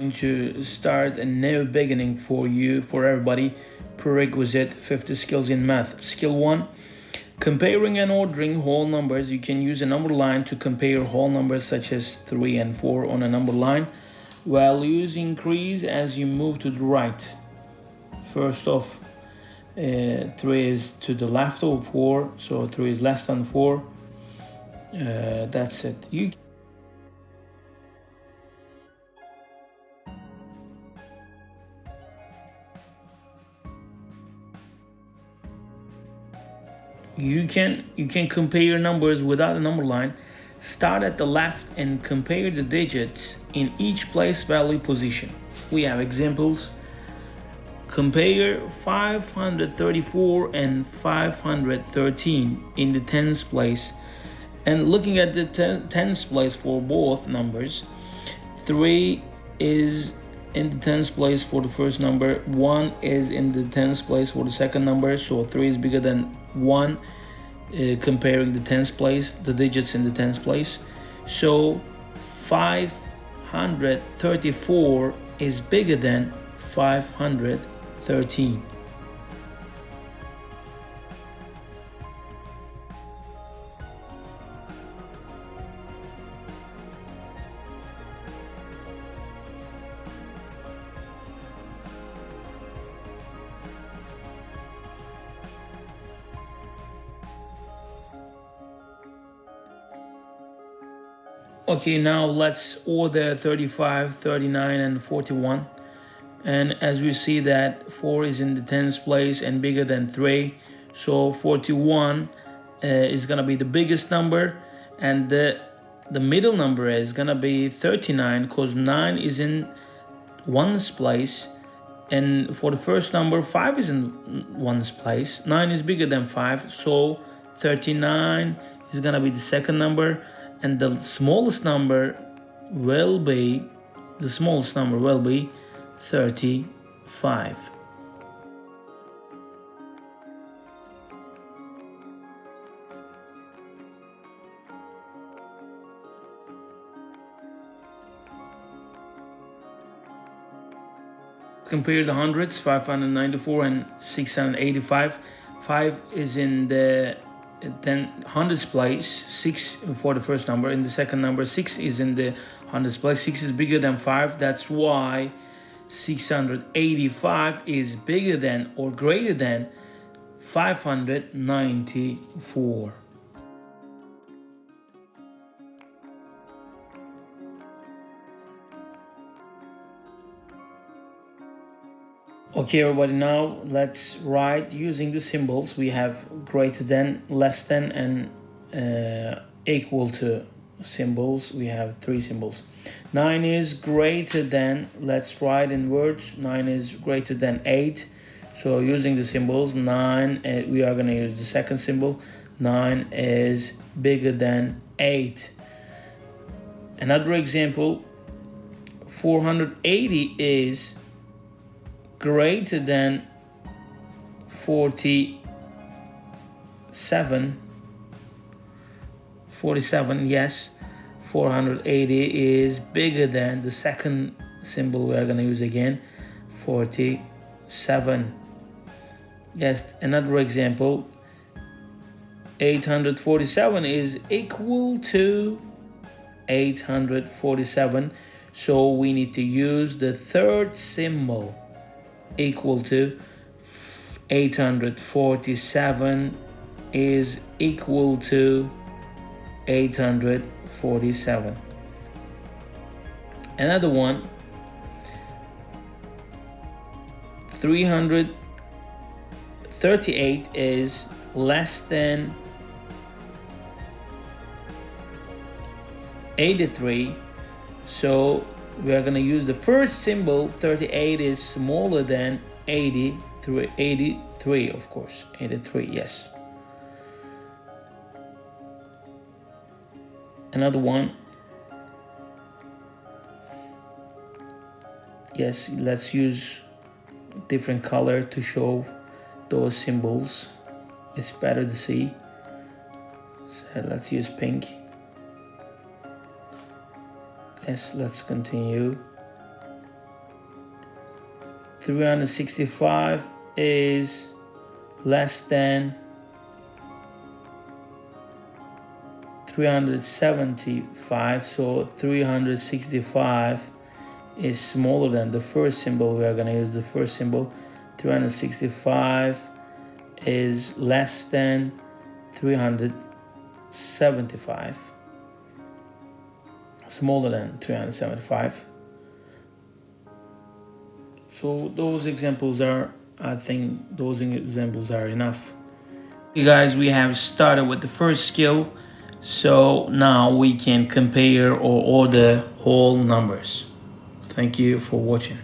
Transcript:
To start a new beginning for you, for everybody. Prerequisite 50 skills in math. Skill 1: comparing and ordering whole numbers. You can use a number line to compare whole numbers such as 3 and 4 on a number line. Values increase as you move to the right. First off, 3 is to the left of 4, so 3 is less than 4. That's it. You can compare numbers without a number line. Start at the left and compare the digits in each place value position. We have examples. Compare 534 and 513 in the tens place. And looking at the tens place for both numbers, 3 is in the tens place for the first number, 1 is in the tens place for the second number, so 3 is bigger than 1, comparing the tens place, the digits in the tens place. So 534 is bigger than 513. Okay, now let's order 35, 39, and 41. And as we see that 4 is in the tens place and bigger than 3, so 41 is gonna be the biggest number, and the middle number is gonna be 39 because 9 is in ones place, and for the first number 5 is in ones place. 9 is bigger than 5, so 39 is gonna be the second number, and the smallest number will be 35. Compare the hundreds, 594 and 685. 5 is in the hundreds place, 6 for the first number. In the second number, 6 is in the hundreds place. 6 is bigger than 5. That's why 685 is bigger than or greater than 594. Okay, everybody, now let's write using the symbols. We have greater than, less than, and equal to symbols. We have 3 symbols. 9 is greater than, let's write in words. 9 is greater than 8. So using the symbols, 9, we are going to use the second symbol. 9 is bigger than 8. Another example, 480 is greater than 47. 47, yes. 480 is bigger than the second symbol we are going to use again, 47. Yes, another example, 847 is equal to 847. So we need to use the third symbol. Equal to 847 is equal to 847. Another one, 338 is less than 83. So we are going to use the first symbol. 38 is smaller than 83. 83, of course. 83, yes. Another one. Yes, let's use different color to show those symbols. It's better to see. So let's use pink. Yes, let's continue. 365 is less than 375, so 365 is smaller than the first symbol. We are going to use the first symbol. 365 is less than 375, smaller than 375. So those examples are, I think those examples are enough. You guys, we have started with the first skill, so now we can compare or order whole numbers. Thank you for watching.